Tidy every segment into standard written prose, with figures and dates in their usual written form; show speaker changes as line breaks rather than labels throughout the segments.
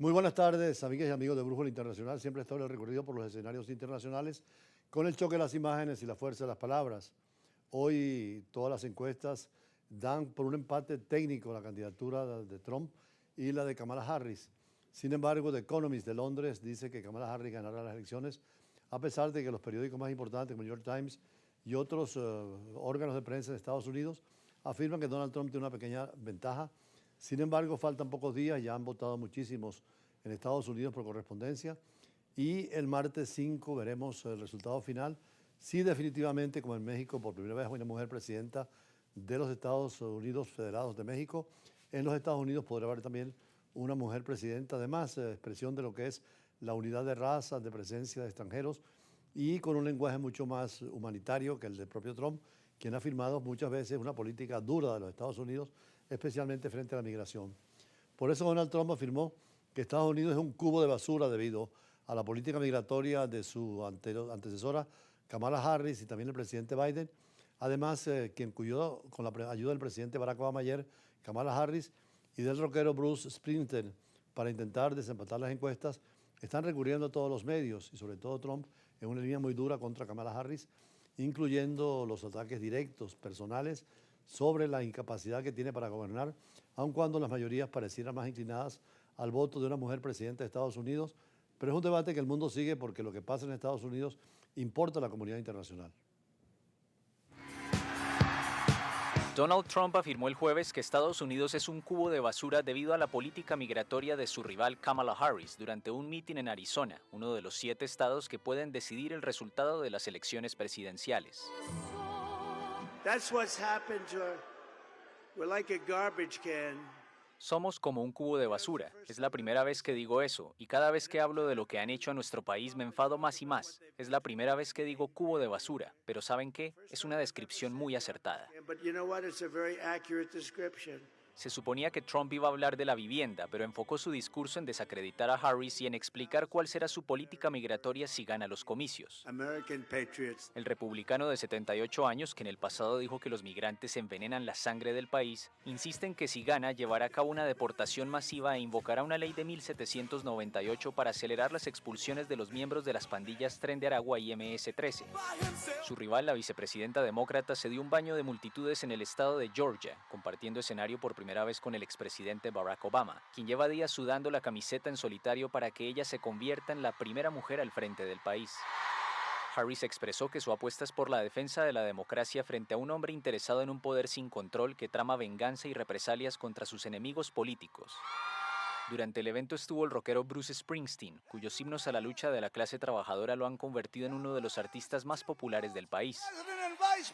Muy buenas tardes, amigas y amigos de Brújula Internacional. Siempre está el recorrido por los escenarios internacionales con el choque de las imágenes y la fuerza de las palabras. Hoy todas las encuestas dan por un empate técnico la candidatura de Trump y la de Kamala Harris. Sin embargo, The Economist de Londres dice que Kamala Harris ganará las elecciones, a pesar de que los periódicos más importantes como el New York Times y otros órganos de prensa de Estados Unidos afirman que Donald Trump tiene una pequeña ventaja. Sin embargo, faltan pocos días, ya han votado muchísimos en Estados Unidos por correspondencia y el martes 5 veremos el resultado final. Sí, definitivamente, como en México, por primera vez una mujer presidenta de los Estados Unidos Federados de México. En los Estados Unidos podrá haber también una mujer presidenta, además expresión de lo que es la unidad de razas, de presencia de extranjeros y con un lenguaje mucho más humanitario que el del propio Trump, quien ha firmado muchas veces una política dura de los Estados Unidos, especialmente frente a la migración. Por eso Donald Trump afirmó que Estados Unidos es un cubo de basura debido a la política migratoria de su antecesora Kamala Harris y también el presidente Biden. Además, quien cuidó con la ayuda del presidente Barack Obama ayer, Kamala Harris, y del rockero Bruce Springsteen, para intentar desempatar las encuestas, están recurriendo a todos los medios y sobre todo Trump en una línea muy dura contra Kamala Harris, incluyendo los ataques directos, personales, sobre la incapacidad que tiene para gobernar, aun cuando las mayorías parecieran más inclinadas al voto de una mujer presidenta de Estados Unidos. Pero es un debate que el mundo sigue porque lo que pasa en Estados Unidos importa a la comunidad internacional.
Donald Trump afirmó el jueves que Estados Unidos es un cubo de basura debido a la política migratoria de su rival Kamala Harris durante un mitin en Arizona, uno de los 7 estados que pueden decidir el resultado de las elecciones presidenciales.
That's what's happened to her. We're like a garbage can.
Somos como un cubo de basura. Es la primera vez que digo eso, y cada vez que hablo de lo que han hecho a nuestro país me enfado más y más. Es la primera vez que digo cubo de basura, pero ¿saben qué? Es una descripción muy acertada.
But you know what? It's a very accurate description.
Se suponía que Trump iba a hablar de la vivienda, pero enfocó su discurso en desacreditar a Harris y en explicar cuál será su política migratoria si gana los comicios.
American patriots.
El republicano de 78 años, que en el pasado dijo que los migrantes envenenan la sangre del país, insiste en que si gana llevará a cabo una deportación masiva e invocará una ley de 1798 para acelerar las expulsiones de los miembros de las pandillas Tren de Aragua y MS-13. Su rival, la vicepresidenta demócrata, se dio un baño de multitudes en el estado de Georgia, compartiendo escenario por primera vez con el expresidente Barack Obama, quien lleva días sudando la camiseta en solitario para que ella se convierta en la primera mujer al frente del país. Harris expresó que su apuesta es por la defensa de la democracia frente a un hombre interesado en un poder sin control que trama venganza y represalias contra sus enemigos políticos. Durante el evento estuvo el rockero Bruce Springsteen, cuyos himnos a la lucha de la clase trabajadora lo han convertido en uno de los artistas más populares del país.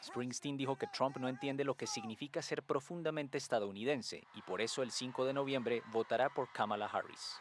Springsteen dijo que Trump no entiende lo que significa ser profundamente estadounidense y por eso el 5 de noviembre votará por Kamala Harris.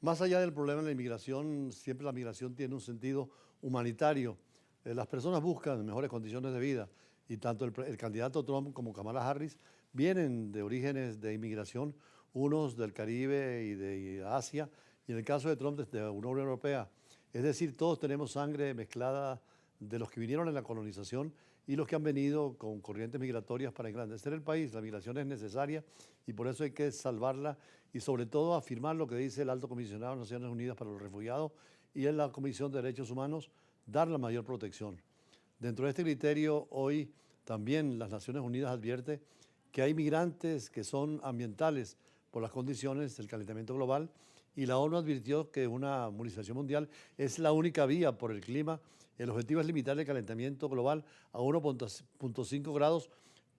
Más allá del problema de la inmigración, siempre la migración tiene un sentido humanitario. Las personas buscan mejores condiciones de vida y tanto el candidato Trump como Kamala Harris vienen de orígenes de inmigración, unos del Caribe y de Asia, y en el caso de Trump desde la Unión Europea. Es decir, todos tenemos sangre mezclada de los que vinieron en la colonización y los que han venido con corrientes migratorias para engrandecer el país. La migración es necesaria y por eso hay que salvarla y sobre todo afirmar lo que dice el Alto Comisionado de las Naciones Unidas para los Refugiados y en la Comisión de Derechos Humanos, dar la mayor protección. Dentro de este criterio, hoy también las Naciones Unidas advierte que hay migrantes que son ambientales por las condiciones del calentamiento global y la ONU advirtió que una movilización mundial es la única vía por el clima. El objetivo es limitar el calentamiento global a 1,5 grados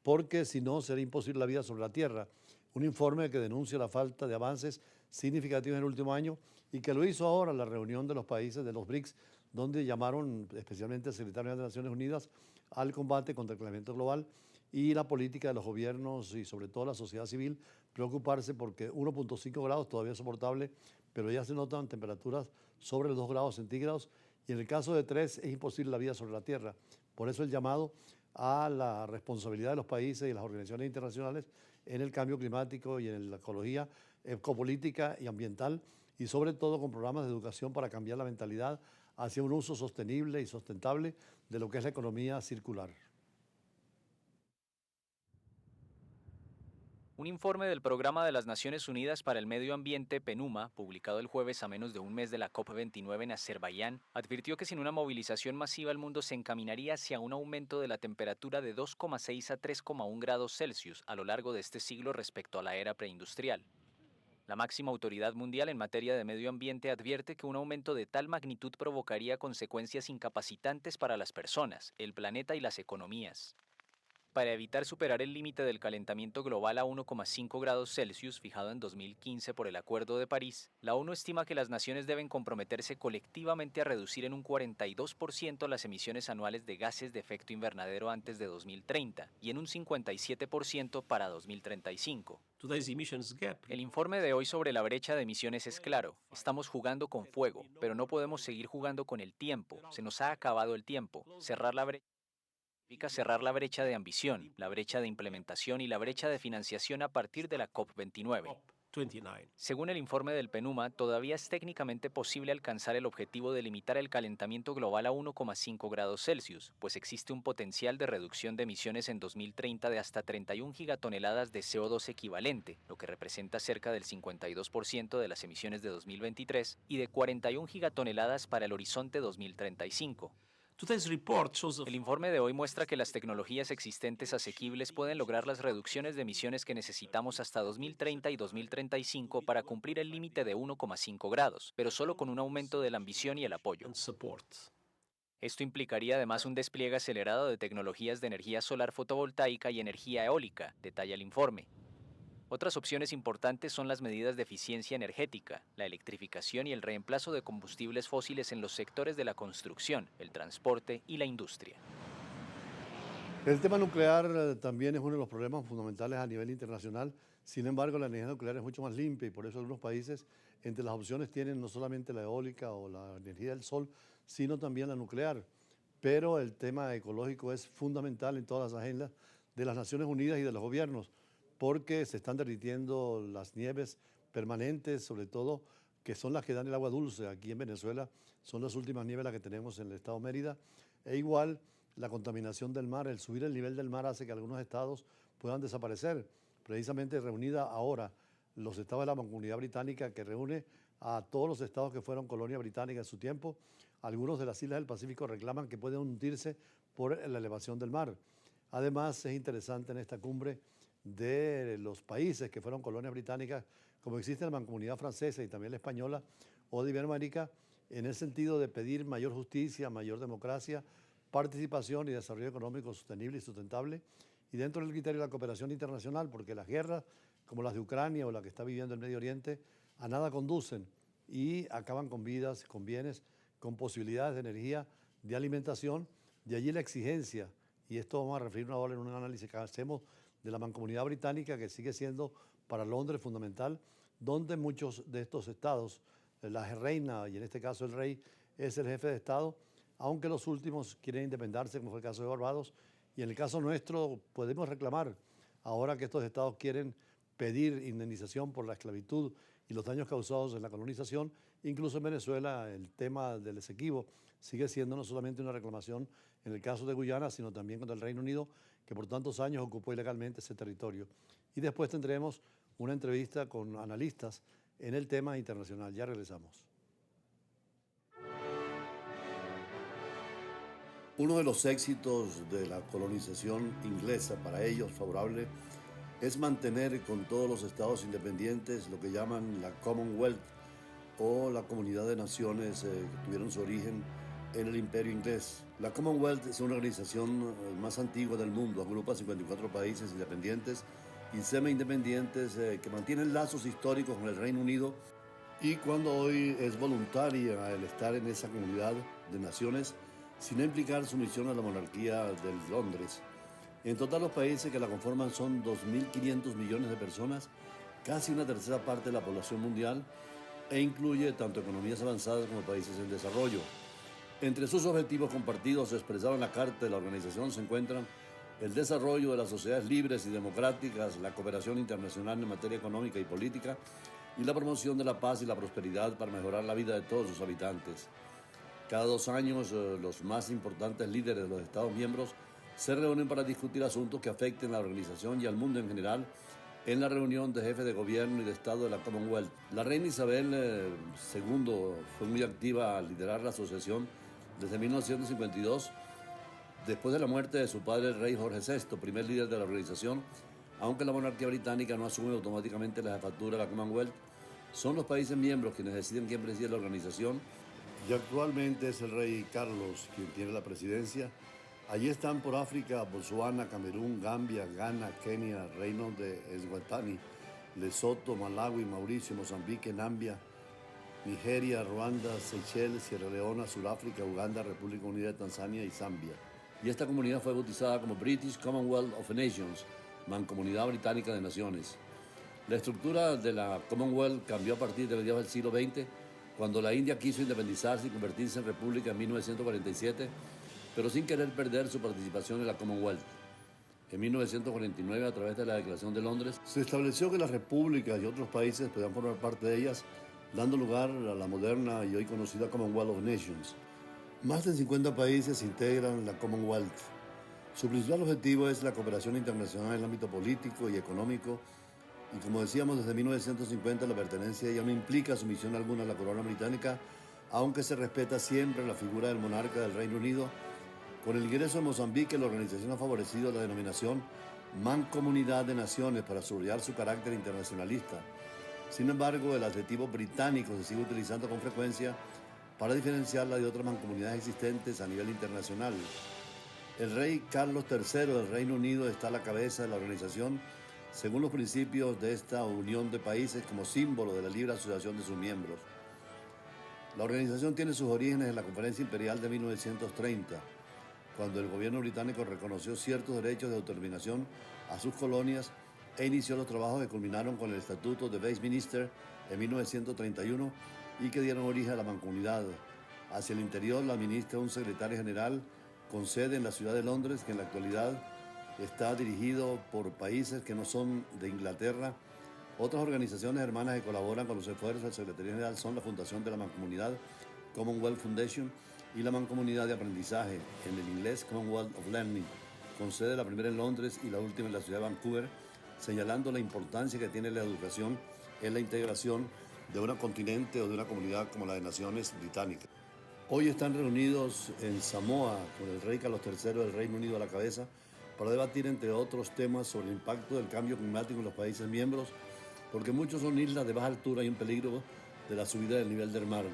porque si no será imposible la vida sobre la Tierra. Un informe que denuncia la falta de avances significativos en el último año y que lo hizo ahora la reunión de los países de los BRICS, donde llamaron especialmente al secretario de las Naciones Unidas al combate contra el calentamiento global y la política de los gobiernos y sobre todo la sociedad civil preocuparse porque 1,5 grados todavía es soportable, pero ya se notan temperaturas sobre los 2 grados centígrados y en el caso de 3 es imposible la vida sobre la Tierra. Por eso el llamado a la responsabilidad de los países y las organizaciones internacionales en el cambio climático y en la ecología, ecopolítica y ambiental, y sobre todo con programas de educación para cambiar la mentalidad hacia un uso sostenible y sustentable de lo que es la economía circular.
Un informe del Programa de las Naciones Unidas para el Medio Ambiente, PNUMA, publicado el jueves a menos de un mes de la COP29 en Azerbaiyán, advirtió que sin una movilización masiva el mundo se encaminaría hacia un aumento de la temperatura de 2,6 a 3,1 grados Celsius a lo largo de este siglo respecto a la era preindustrial. La máxima autoridad mundial en materia de medio ambiente advierte que un aumento de tal magnitud provocaría consecuencias incapacitantes para las personas, el planeta y las economías. Para evitar superar el límite del calentamiento global a 1,5 grados Celsius fijado en 2015 por el Acuerdo de París, la ONU estima que las naciones deben comprometerse colectivamente a reducir en un 42% las emisiones anuales de gases de efecto invernadero antes de 2030 y en un 57% para 2035. El informe de hoy sobre la brecha de emisiones es claro. Estamos jugando con fuego, pero no podemos seguir jugando con el tiempo. Se nos ha acabado el tiempo. Cerrar la brecha significa cerrar la brecha de ambición, la brecha de implementación y la brecha de financiación a partir de la COP29. Según el informe del PNUMA, todavía es técnicamente posible alcanzar el objetivo de limitar el calentamiento global a 1,5 grados Celsius, pues existe un potencial de reducción de emisiones en 2030 de hasta 31 gigatoneladas de CO2 equivalente, lo que representa cerca del 52% de las emisiones de 2023, y de 41 gigatoneladas para el horizonte 2035. El informe de hoy muestra que las tecnologías existentes asequibles pueden lograr las reducciones de emisiones que necesitamos hasta 2030 y 2035 para cumplir el límite de 1,5 grados, pero solo con un aumento de la ambición y el apoyo. Esto implicaría además un despliegue acelerado de tecnologías de energía solar fotovoltaica y energía eólica, detalla el informe. Otras opciones importantes son las medidas de eficiencia energética, la electrificación y el reemplazo de combustibles fósiles en los sectores de la construcción, el transporte y la industria.
El tema nuclear también es uno de los problemas fundamentales a nivel internacional. Sin embargo, la energía nuclear es mucho más limpia y por eso algunos países entre las opciones tienen no solamente la eólica o la energía del sol, sino también la nuclear. Pero el tema ecológico es fundamental en todas las agendas de las Naciones Unidas y de los gobiernos, porque se están derritiendo las nieves permanentes, sobre todo, que son las que dan el agua dulce. Aquí en Venezuela son las últimas nieves las que tenemos en el estado Mérida. E igual, la contaminación del mar, el subir el nivel del mar hace que algunos estados puedan desaparecer. Precisamente reunida ahora los estados de la Mancomunidad Británica, que reúne a todos los estados que fueron colonia británica en su tiempo, algunos de las islas del Pacífico reclaman que pueden hundirse por la elevación del mar. Además, es interesante en esta cumbre de los países que fueron colonias británicas, como existe la Mancomunidad Francesa y también la Española o de Iberoamérica, en el sentido de pedir mayor justicia, mayor democracia, participación y desarrollo económico sostenible y sustentable, y dentro del criterio de la cooperación internacional, porque las guerras, como las de Ucrania o la que está viviendo el Medio Oriente, a nada conducen y acaban con vidas, con bienes, con posibilidades de energía, de alimentación. De allí la exigencia, y esto vamos a referirnos ahora en un análisis que hacemos de la Mancomunidad Británica, que sigue siendo para Londres fundamental, donde muchos de estos estados, la reina y en este caso el rey, es el jefe de Estado, aunque los últimos quieren independerse, como fue el caso de Barbados, y en el caso nuestro podemos reclamar, ahora que estos estados quieren pedir indemnización por la esclavitud y los daños causados en la colonización, incluso en Venezuela el tema del Esequibo sigue siendo no solamente una reclamación en el caso de Guyana, sino también contra el Reino Unido, que por tantos años ocupó ilegalmente ese territorio. Y después tendremos una entrevista con analistas en el tema internacional. Ya regresamos. Uno de los éxitos de la colonización inglesa, para ellos favorable, es mantener con todos los estados independientes lo que llaman la Commonwealth o la Comunidad de Naciones que tuvieron su origen en el Imperio Inglés. La Commonwealth es una organización más antigua del mundo, agrupa 54 países independientes y semi-independientes que mantienen lazos históricos con el Reino Unido, y cuando hoy es voluntaria el estar en esa comunidad de naciones sin implicar sumisión a la monarquía de Londres. En total, los países que la conforman son 2.500 millones de personas, casi una tercera parte de la población mundial, e incluye tanto economías avanzadas como países en desarrollo. Entre sus objetivos compartidos expresados en la Carta de la organización se encuentran el desarrollo de las sociedades libres y democráticas, la cooperación internacional en materia económica y política, y la promoción de la paz y la prosperidad para mejorar la vida de todos sus habitantes. Cada 2 años, los más importantes líderes de los Estados miembros se reúnen para discutir asuntos que afecten a la organización y al mundo en general, en la reunión de jefes de gobierno y de Estado de la Commonwealth. La reina Isabel II fue muy activa al liderar la asociación desde 1952, después de la muerte de su padre, el rey Jorge VI, primer líder de la organización. Aunque la monarquía británica no asume automáticamente la jefatura de la Commonwealth, son los países miembros quienes deciden quién preside la organización, y actualmente es el rey Carlos quien tiene la presidencia. Allí están por África Botsuana, Camerún, Gambia, Ghana, Kenia, Reino de Eswatini, Lesoto, Malawi, Mauricio, Mozambique, Nambia, Nigeria, Ruanda, Seychelles, Sierra Leona, Sudáfrica, Uganda, República Unida de Tanzania y Zambia. Y esta comunidad fue bautizada como British Commonwealth of Nations, Mancomunidad Británica de Naciones. La estructura de la Commonwealth cambió a partir de mediados del siglo XX, cuando la India quiso independizarse y convertirse en república en 1947, pero sin querer perder su participación en la Commonwealth. En 1949, a través de la Declaración de Londres, se estableció que las repúblicas y otros países podían formar parte de ellas, dando lugar a la moderna y hoy conocida Commonwealth of Nations. Más de 50 países integran la Commonwealth. Su principal objetivo es la cooperación internacional en el ámbito político y económico, y como decíamos, desde 1950 la pertenencia a ella no implica sumisión alguna a la corona británica, aunque se respeta siempre la figura del monarca del Reino Unido. Con el ingreso de Mozambique, la organización ha favorecido la denominación Mancomunidad de Naciones para subrayar su carácter internacionalista. Sin embargo, el adjetivo británico se sigue utilizando con frecuencia para diferenciarla de otras mancomunidades existentes a nivel internacional. El rey Carlos III del Reino Unido está a la cabeza de la organización según los principios de esta unión de países como símbolo de la libre asociación de sus miembros. La organización tiene sus orígenes en la Conferencia Imperial de 1930, cuando el gobierno británico reconoció ciertos derechos de autodeterminación a sus colonias e inició los trabajos que culminaron con el Estatuto de Westminster en 1931 y que dieron origen a la mancomunidad. Hacia el interior la administra un secretario general con sede en la ciudad de Londres, que en la actualidad está dirigido por países que no son de Inglaterra. Otras organizaciones hermanas que colaboran con los esfuerzos del secretario general son la Fundación de la Mancomunidad, Commonwealth Foundation, y la Mancomunidad de Aprendizaje, en el inglés Commonwealth of Learning, con sede la primera en Londres y la última en la ciudad de Vancouver, señalando la importancia que tiene la educación en la integración de un continente o de una comunidad como la de Naciones Británicas. Hoy están reunidos en Samoa con el rey Carlos III del Reino Unido a la cabeza para debatir, entre otros temas, sobre el impacto del cambio climático en los países miembros, porque muchos son islas de baja altura y un peligro de la subida del nivel del mar.